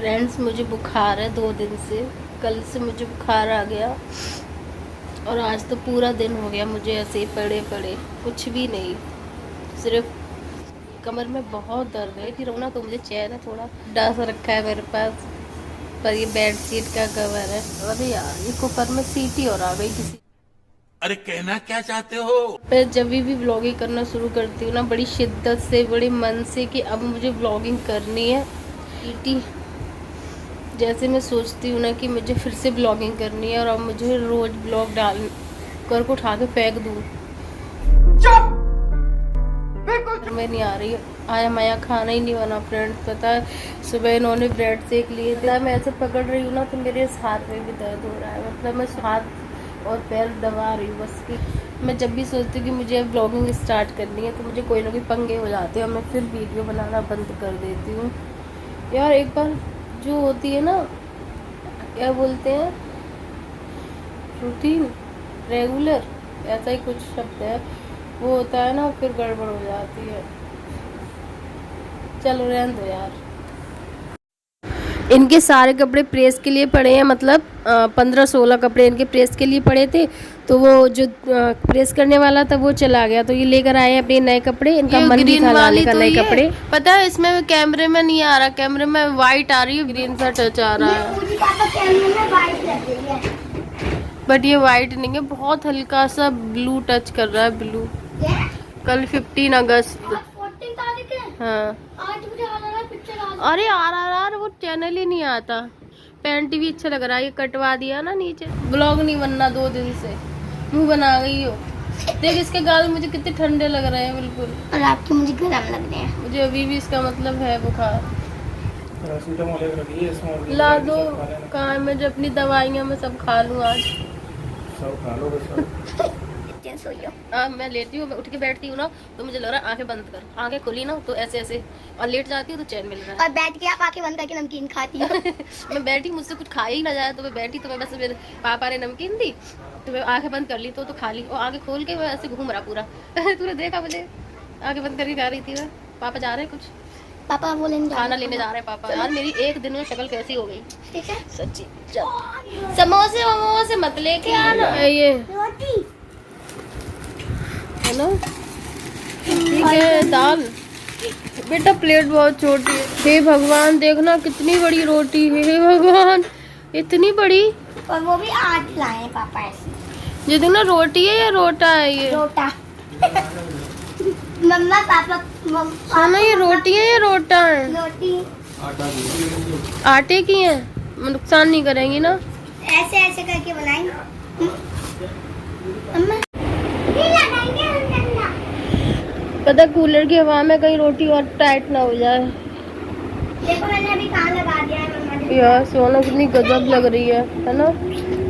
Friends, मुझे बुखार है 2 दिन से। कल से मुझे बुखार आ गया और आज तो पूरा दिन हो गया मुझे ऐसे ही पड़े पड़े, कुछ भी नहीं, सिर्फ कमर में बहुत दर्द है कि रोना तो मुझे चैन है। थोड़ा डांस रखा है मेरे पास, पर ये बेड शीट का कवर है। अरे यार, ये कुकर में सीटी और आ गई किसी। अरे कहना क्या चाहते हो? मैं जब भी व्लॉगिंग करना शुरू करती हूँ ना, बड़ी शिद्दत से, बड़े मन से कि अब मुझे व्लॉगिंग करनी है। सीटी जैसे मैं सोचती हूँ ना कि मुझे फिर से ब्लॉगिंग करनी है और अब मुझे रोज ब्लॉग डाल कर को उठा के फेंक दूँ। मैं नहीं आ रही, आया माया खाना ही नहीं बना। फ्रेंड्स, पता है सुबह इन्होंने ब्रेड सेक लिए थे, मैं ऐसे पकड़ रही हूँ ना तो मेरे इस हाथ में भी दर्द हो रहा है। मतलब मैं हाथ और पैर दबा रही हूँ बस कि मैं जब भी सोचती हूँ कि मुझे अब ब्लॉगिंग स्टार्ट करनी है तो मुझे कोई ना कोई पंगे हो जाते हैं और मैं फिर वीडियो बनाना बंद कर देती हूँ। यार एक बार जो होती है ना, क्या बोलते हैं, रूटीन, रेगुलर, ऐसा ही कुछ शब्द है, वो होता है ना, फिर गड़बड़ हो जाती है। चलो रहने दो यार। इनके सारे कपड़े प्रेस के लिए पड़े हैं, मतलब 15-16 कपड़े इनके प्रेस के लिए पड़े थे, तो वो जो प्रेस करने वाला था वो चला गया, तो ये लेकर आए अपने नए कपड़े। इनका मन भी था लाने का नए कपड़े। पता है इसमें कैमरे में नहीं आ रहा, कैमरे में वाइट आ रही है, ग्रीन सा टच आ रहा है, बट ये वाइट नहीं है, बहुत हल्का सा ब्लू टच कर रहा है, ब्लू। कल 15 अगस्त। हाँ, अरे RRR वो चैनल ही नहीं आता। पैंट भी अच्छा लग रहा है, ये कटवा दिया ना नीचे। ब्लॉग नहीं बनना 2 दिन से, मुंह बना गई हो। देख इसके गाल मुझे कितने ठंडे लग रहे हैं बिल्कुल, और आपके मुझे गर्म लग रहे हैं। मुझे अभी भी इसका मतलब है बुखार। ला दो, कहाँ मैं जो अपनी दवाइयाँ मैं सब खा लूँ आज। सब खा लो बस। मैं लेटी हूँ, मैं उठ के बैठती हूँ ना तो मुझे लग रहा है आंखें बंद कर, आंखें खुली ना तो ऐसे ऐसे, और लेट जाती हूँ तो चैन मिल रहा है। और बैठ के आप आंखें बंद करके नमकीन खाती हो। मैं बैठी, मुझसे कुछ खाया ही ना जाए, तो मैं बैठी, तो मैं बस मेरे पापा ने नमकीन दी तो मैं आंखें बंद कर ली, तो खा ली, और आंखें खोल के मैं ऐसे घूम रहा पूरा। तूने देखा मुझे आंखें बंद करके खा रही थी मैं। पापा जा रहे हैं कुछ, पापा वो लेने खाना लेने जा रहे हैं पापा। यार मेरी एक दिन में शक्ल कैसी हो गई, ठीक है। सच्ची। चल समोसे वमोसे मत लेके आना, ये रोटी है ना, ठीक है। दाल बेटा, प्लेट बहुत छोटी है। हे भगवान, देखना कितनी बड़ी रोटी है, हे भगवान इतनी बड़ी। और वो भी 8 लाए हैं पापा ऐसे। ये देखना, रोटी है या रोटा है ये? रोटा। मम्मा पापा सोना, ये रोटी है या रोटा है? रोटी आटे की है, नुकसान नहीं करेंगी ना? ऐसे ऐसे करके बनाएंगे। मम्मा ये लगाएंगे हम ठंडा। पता कूलर की हवा में कहीं रोटी और टाइट ना हो जाए। देखो मैंने अभी कान लगा दिया है मम्मा ने। यार सोना कितनी गजब लग रही है ना,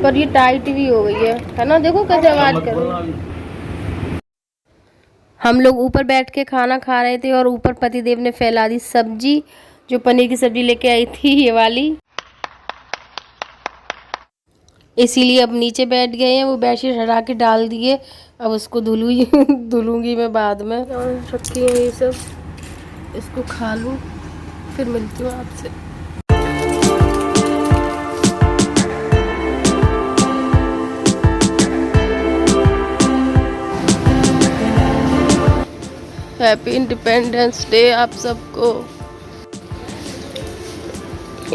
पर ये टाइट भी हो गई है ना, देखो कैसे आवाज कर रही है। हम लोग ऊपर बैठ के खाना खा रहे थे और ऊपर पतिदेव ने फैला दी सब्जी, जो पनीर की सब्जी लेके आई थी ये वाली, इसीलिए अब नीचे बैठ गए हैं। वो बेडशीट हटा के डाल दिए, अब उसको धुलूंगी मैं बाद में। और रखी है ये सब, इसको खा लूँ फिर मिलती हूँ आपसे। हैप्पी इंडिपेंडेंस डे आप सबको।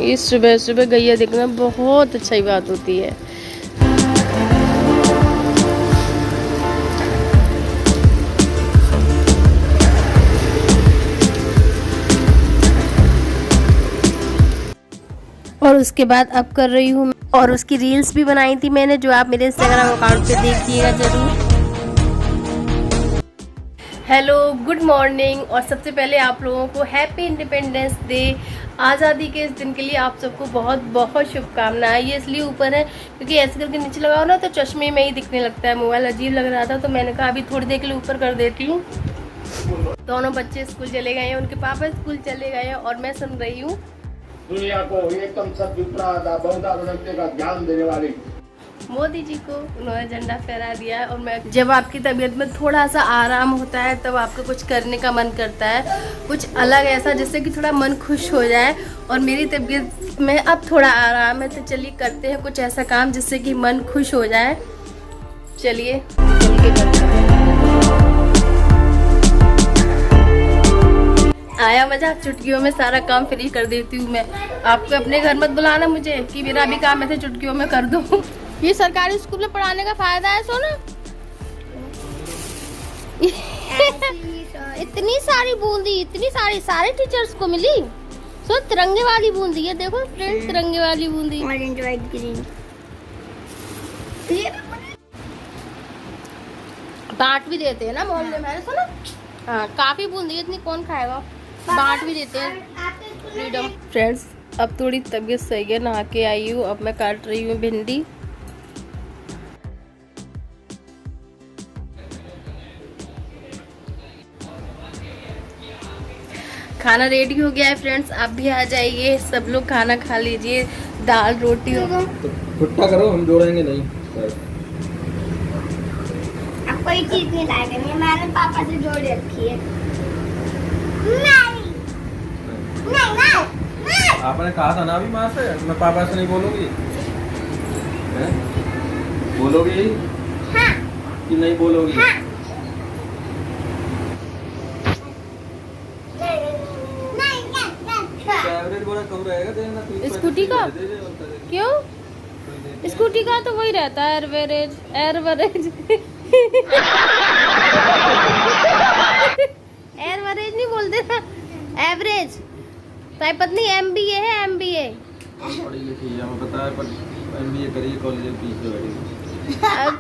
इस सुबह सुबह गैया देखना बहुत अच्छी बात होती है। और उसके बाद अब कर रही हूँ, और उसकी रील्स भी बनाई थी मैंने, जो आप मेरे इंस्टाग्राम अकाउंट पे देखिएगा जरूर। हेलो, गुड मॉर्निंग, और सबसे पहले आप लोगों को हैप्पी इंडिपेंडेंस डे। आज़ादी के इस दिन के लिए आप सबको बहुत बहुत शुभकामनाएं। ये इसलिए ऊपर है क्योंकि ऐसे करके नीचे लगाओ ना तो चश्मे में ही दिखने लगता है, मोबाइल अजीब लग रहा था, तो मैंने कहा अभी थोड़ी देर के लिए ऊपर कर देती हूँ। दोनों बच्चे स्कूल चले गए हैं, उनके पापा स्कूल चले गए हैं, और मैं सुन रही हूँ दुनिया को एकदम सत्युत्तरा बहुधा का ज्ञान देने वाली मोदी जी को उन्होंने झंडा फहरा दिया है। और मैं, जब आपकी तबीयत में थोड़ा सा आराम होता है तब आपको कुछ करने का मन करता है, कुछ अलग ऐसा जिससे कि थोड़ा मन खुश हो जाए। और मेरी तबीयत में अब थोड़ा आराम है, तो चलिए करते हैं कुछ ऐसा काम जिससे कि मन खुश हो जाए। चलिए चल के करते हैं। आया मजा, चुटकियों में सारा काम फ्री कर देती हूँ मैं। आपको अपने घर मत बुलाना मुझे कि मेरा भी काम ऐसे चुटकियों में कर दो। ये सरकारी स्कूल में पढ़ाने का फायदा है सोना। इतनी सारी बूंदी, इतनी सारे टीचर्स को मिली। सो तिरंगे वाली बूंदी है, देखो फ्रेंड, तिरंगे वाली बूंदी। ऑरेंज व्हाइट ग्रीन बांट भी देते हैं ना मोहल्ले में, सुना। हाँ, काफी बूंदी है, इतनी कौन खाएगा। बांट भी देते हैं, फ्रीडम। फ्रेंड्स, अब थोड़ी तबीयत सही है, नहा के आई हूँ। अब मैं काट रही हूँ भिंडी। खाना रेडी हो गया है फ्रेंड्स, आप भी आ जाइए, सब लोग खाना खा लीजिए। दाल रोटी होगा। तो छुट्टा करो, हम जोड़ेंगे नहीं। अब कोई चीज नहीं लाएगा, नहीं मैंने पापा से जोड़ रखी है। नहीं आपने कहा था ना अभी माँ से, मैं पापा से नहीं बोलूंगी। हैं? बोलोगी हाँ। कि नहीं बोलोगी? हाँ। एवरेज बोला कम रहेगा, देना 30 स्कूटी का? दे दे और करे। क्यों? स्कूटी का तो वही रहता है, एवरेज एवरेज। एवरेज नहीं बोलते ना, एवरेज। ताई पत्नी MBA है, MBA। पढ़ी लिखी है, हमें पता है, पर MBA करिए, कॉलेज में पीछे बैठी।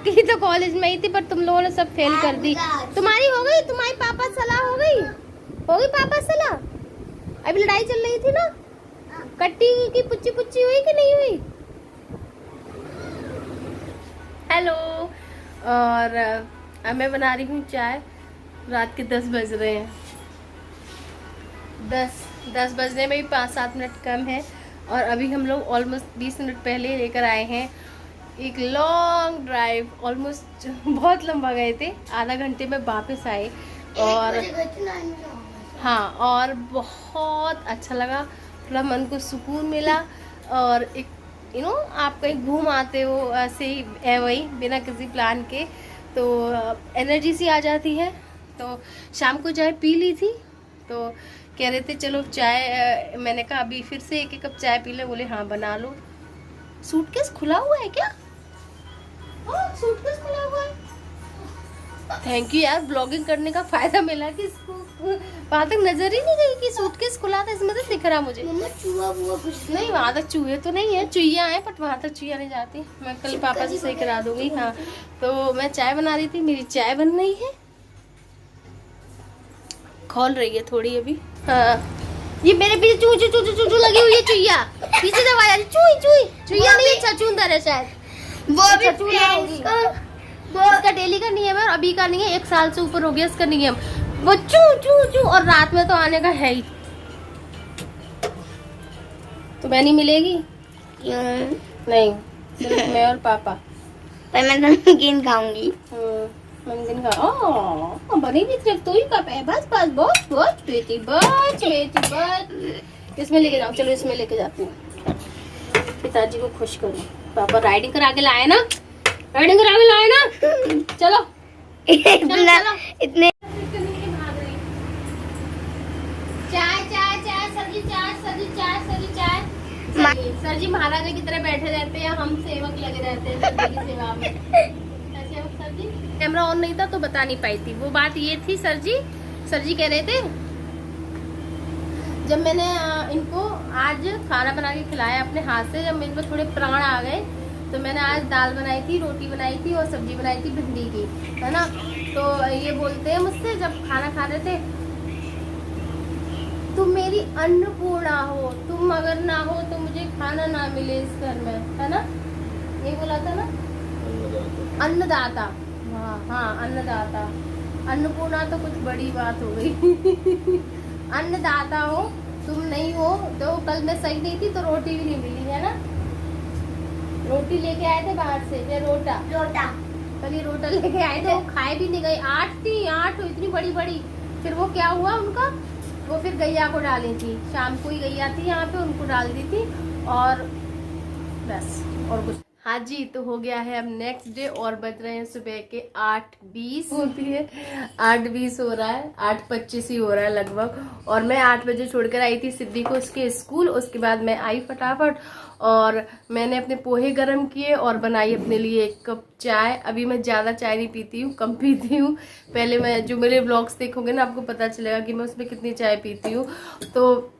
की तो कॉलेज में ही थी, पर तुम लोगों ने सब फेल कर दी। तुम्हारी हो गई, तुम्हारी पापा सलाह हो गई, होगी पापा सलाह। अभी लड़ाई चल रही थी ना, कट्टी की पुच्ची पुच्ची हुई कि नहीं हुई। हेलो। और अब मैं बना रही हूँ चाय। रात के 10 बज रहे हैं। 10 बजने में भी 5-7 मिनट कम है। और अभी हम लोग ऑलमोस्ट 20 मिनट पहले लेकर आए हैं एक लॉन्ग ड्राइव। ऑलमोस्ट बहुत लंबा गए थे, आधा घंटे में वापस आए। और हाँ, और बहुत अच्छा लगा, थोड़ा मन को सुकून मिला। और एक आप कहीं घूम आते हो ऐसे ही है, वही बिना किसी प्लान के, तो एनर्जी सी आ जाती है। तो शाम को चाय पी ली थी, तो कह रहे थे चलो चाय, मैंने कहा अभी फिर से एक कप चाय पी ले। बोले हाँ बना लो। सूटकेस खुला हुआ है क्या? सूटकेस खुला हुआ है। थैंक यू यार, ब्लॉगिंग करने का फायदा मिला कि इसको वहाँ तक नजर ही नहीं गई कि सूटकेस खुला था, इसमें तो दिख रहा मुझे। चूहा कुछ नहीं, वहाँ तक चूहे तो नहीं है, चुईया है, बट वहाँ तक चुईया नहीं जाती। मैं कल पापा से सही करा दूंगी। हाँ, तो मैं चाय बना रही थी, मेरी चाय बन रही है, खोल रही है थोड़ी अभी। हाँ, ये मेरे पीछे चू चू चू चू चू लगी हुई है, चुईया पीछे से आवाज आ रही, चुई चुई। चुईया नहीं, छछूंदर है शायद, वो भी छछूंदर होगी। इसका डेली का नियम है और अभी का नहीं है, 1 साल से ऊपर हो गया इसका नियम। वो चू चू चू, और रात में तो आने का है ही। तो मैं नहीं मिलेगी? नहीं, सिर्फ मैं और पापा। पर मैं नमकीन खाऊंगी। नमकीन खा। बनी भी सिर्फ तू ही कप है, बस बस, बहुत बहुत बेटी, बस बेटी बस। इसमें लेके जाओ, चलो इसमें लेके जाती हूँ, पिताजी को खुश करो। पापा राइडिंग करा के लाए ना, राइडिंग करा के लाए ना। चलो इतने चाय चाय चाय, सब्जी चाय, सब्जी चाय, सब्जी चाय। सर जी महाराजा की तरह बैठे रहते हैं, हम सेवक लगे रहते हैं सर जी की सेवा में। सेवक सर जी, कैमरा ऑन नहीं था तो बता नहीं पाई थी। वो बात ये थी, सर जी कह रहे थे, जब मैंने इनको आज खाना बना के खिलाया अपने हाथ से, जब मेरे में थोड़े प्राण आ गए, तो मैंने आज दाल बनाई थी, रोटी बनाई थी और सब्जी बनाई थी भिंडी की, है ना। तो ये बोलते हैं मुझसे जब खाना खा रहे थे, तुम मेरी अन्नपूर्णा हो, तुम अगर ना हो तो मुझे खाना ना मिले इस घर में, है ना। ये बोला था ना, अन्नदाता। हाँ हाँ, अन्नदाता। अन्नपूर्णा तो कुछ बड़ी बात हो गई। अन्नदाता हो, तुम नहीं हो। तो कल मैं सही नहीं थी तो रोटी भी नहीं मिली, है ना। रोटी लेके आए थे बाहर से या रोटा? रोटा। कल ये रोटा लेके आए थे, वो खाए भी नहीं गई। 8 थी, 8 इतनी बड़ी बड़ी। फिर वो क्या हुआ उनका, वो फिर गैया को डाली थी, शाम को ही गैया थी यहाँ पे, उनको डाल दी थी और बस और कुछ। हाँ जी, तो हो गया है अब नेक्स्ट डे और बज रहे हैं सुबह के 8:20 होती है, 8:20 हो रहा है, 8:25 ही हो रहा है लगभग। और मैं 8 बजे छोड़कर आई थी सिद्धि को उसके स्कूल। उसके बाद मैं आई फटाफट और मैंने अपने पोहे गरम किए और बनाई अपने लिए 1 कप चाय। अभी मैं ज़्यादा चाय नहीं पीती हूँ, कम पीती हूँ। पहले मैं जो मेरे ब्लॉग्स देखोगे ना, आपको पता चलेगा कि मैं उसमें कितनी चाय पीती हूँ। तो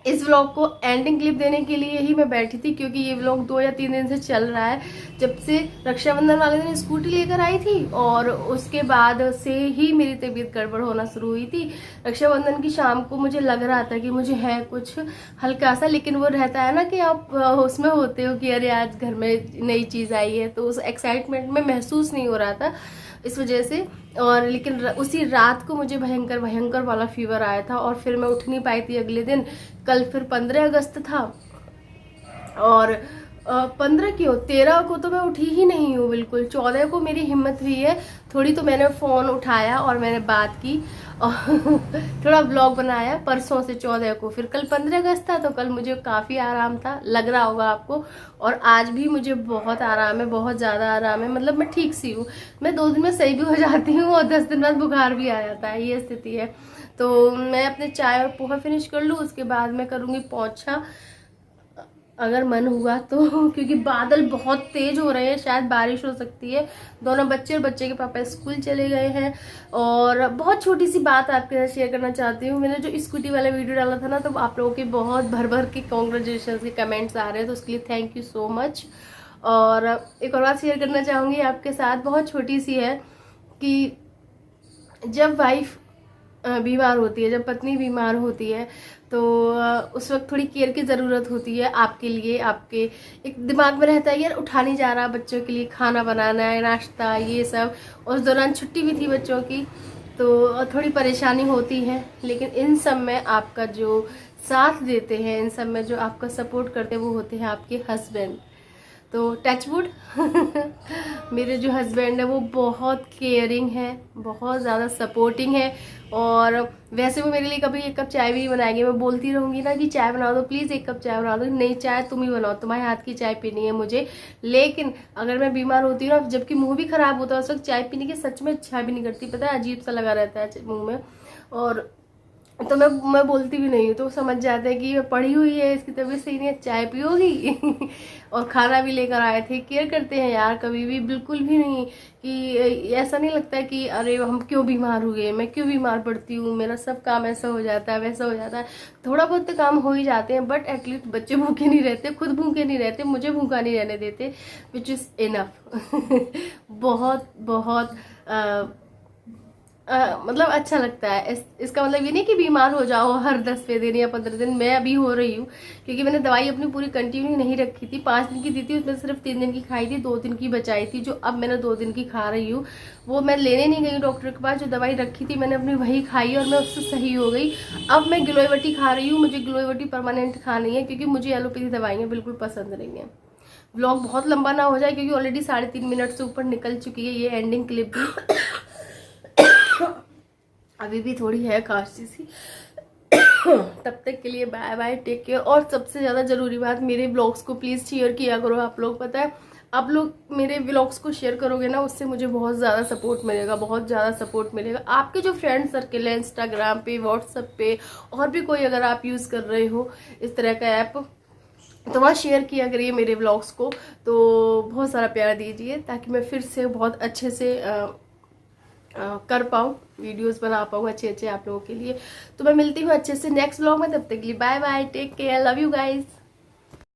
इस व्लॉग को एंडिंग क्लिप देने के लिए ही मैं बैठी थी, क्योंकि ये व्लॉग 2 या 3 दिन से चल रहा है, जब से रक्षाबंधन वाले दिन स्कूटी लेकर आई थी और उसके बाद से ही मेरी तबीयत गड़बड़ होना शुरू हुई थी। रक्षाबंधन की शाम को मुझे लग रहा था कि मुझे है कुछ हल्का सा, लेकिन वो रहता है ना कि आप उसमें होते हो कि अरे आज घर में नई चीज़ आई है, तो उस एक्साइटमेंट में महसूस नहीं हो रहा था इस वजह से। और लेकिन उसी रात को मुझे भयंकर भयंकर वाला फीवर आया था और फिर मैं उठ नहीं पाई थी अगले दिन। कल फिर 15 अगस्त था और 15 क्यों 13 को तो मैं उठी ही नहीं हूँ बिल्कुल। 14 को मेरी हिम्मत हुई है थोड़ी, तो मैंने फ़ोन उठाया और मैंने बात की और थोड़ा ब्लॉग बनाया परसों से 14 को। फिर कल 15 अगस्त था, तो कल मुझे काफ़ी आराम था, लग रहा होगा आपको। और आज भी मुझे बहुत आराम है, बहुत ज़्यादा आराम है, मतलब मैं ठीक सी हूँ। मैं 2 दिन में सही भी हो जाती हूँ और 10 दिन बाद बुखार भी आ जाता है, ये स्थिति है। तो मैं अपने चाय और पोहा फिनिश कर लूँ, उसके बाद मैं करूँगी पोंछा अगर मन हुआ तो, क्योंकि बादल बहुत तेज हो रहे हैं, शायद बारिश हो सकती है। दोनों बच्चे और बच्चे के पापा स्कूल चले गए हैं। और बहुत छोटी सी बात आपके साथ शेयर करना चाहती हूँ। मैंने जो स्कूटी वाला वीडियो डाला था ना, तो आप लोगों के बहुत भर भर के कॉन्ग्रेचुलेशन के कमेंट्स आ रहे हैं, तो उसके लिए थैंक यू सो मच। और एक और बात शेयर करना चाहूँगी आपके साथ, बहुत छोटी सी है, कि जब वाइफ बीमार होती है, जब पत्नी बीमार होती है, तो उस वक्त थोड़ी केयर की ज़रूरत होती है आपके लिए। आपके एक दिमाग में रहता है यार उठा नहीं जा रहा, बच्चों के लिए खाना बनाना है, नाश्ता, ये सब। उस दौरान छुट्टी भी थी बच्चों की, तो थोड़ी परेशानी होती है। लेकिन इन सब में आपका जो साथ देते हैं, इन सब में जो आपका सपोर्ट करते हैं, वो होते हैं आपके हस्बैंड। तो टचवुड मेरे जो हस्बैंड है वो बहुत केयरिंग है, बहुत ज़्यादा सपोर्टिंग है। और वैसे वो मेरे लिए कभी 1 कप चाय भी नहीं बनाएंगे। मैं बोलती रहूँगी ना कि चाय बना दो प्लीज़, 1 कप चाय बना दो, नहीं चाय तुम ही बनाओ, तुम्हारे हाथ की चाय पीनी है मुझे। लेकिन अगर मैं बीमार होती हूँ ना, जबकि मुँह भी ख़राब होता है उस वक्त, चाय पीने की सच में इच्छा भी नहीं करती, पता है, अजीब सा लगा रहता है मुँह में। और तो मैं बोलती भी नहीं हूँ, तो समझ जाते हैं कि ये पड़ी हुई है, इसकी तबीयत सही नहीं है, चाय पियोगी। और खाना भी लेकर आए थे। केयर करते हैं यार, कभी भी बिल्कुल भी नहीं कि ऐसा नहीं लगता है कि अरे हम क्यों बीमार हुए, मैं क्यों बीमार पड़ती हूँ, मेरा सब काम ऐसा हो जाता है, वैसा हो जाता है। थोड़ा बहुत तो काम हो ही जाते हैं, बट एटलीस्ट बच्चे भूखे नहीं रहते, खुद भूखे नहीं रहते, मुझे भूखा नहीं रहने देते, विच इज़ इनफ। बहुत बहुत मतलब अच्छा लगता है। इसका मतलब ये नहीं कि बीमार हो जाओ हर 10वें दिन या 15 दिन। मैं अभी हो रही हूँ क्योंकि मैंने दवाई अपनी पूरी कंटिन्यू नहीं रखी थी, 5 दिन की दी थी, उसमें सिर्फ 3 दिन की खाई थी, 2 दिन की बचाई थी, जो अब मैंने 2 दिन की खा रही हूँ। वो मैं लेने नहीं गई डॉक्टर के पास, जो दवाई रखी थी मैंने अपनी वही खाई और मैं उससे सही हो गई। अब मैं ग्लोइवटी खा रही हूँ, मुझे ग्लोइवटी परमानेंट खानी है, क्योंकि मुझे एलोपैथी दवाइयाँ बिल्कुल पसंद नहीं है। व्लॉग बहुत लंबा ना हो जाए, क्योंकि ऑलरेडी 3.5 मिनट से ऊपर निकल चुकी है ये एंडिंग क्लिप भी। अभी भी थोड़ी है खांसी सी। तब तक के लिए बाय बाय, टेक केयर। और सबसे ज़्यादा ज़रूरी बात, मेरे ब्लॉग्स को प्लीज़ शेयर किया करो आप लोग। पता है, आप लोग मेरे ब्लॉग्स को शेयर करोगे ना, उससे मुझे बहुत ज़्यादा सपोर्ट मिलेगा, बहुत ज़्यादा सपोर्ट मिलेगा। आपके जो फ्रेंड सर्किल है इंस्टाग्राम पे, व्हाट्सएप पे, और भी कोई अगर आप यूज़ कर रहे हो इस तरह का ऐप, तो वहाँ शेयर किया करिए मेरे व्लॉग्स को। तो बहुत सारा प्यार दीजिए, ताकि मैं फिर से बहुत अच्छे से कर पाऊँ, वीडियोस बना पाऊँ अच्छे अच्छे आप लोगों के लिए। तो मैं मिलती हूँ अच्छे से नेक्स्ट व्लॉग में, तब तक के लिए bye bye, take care, love you guys.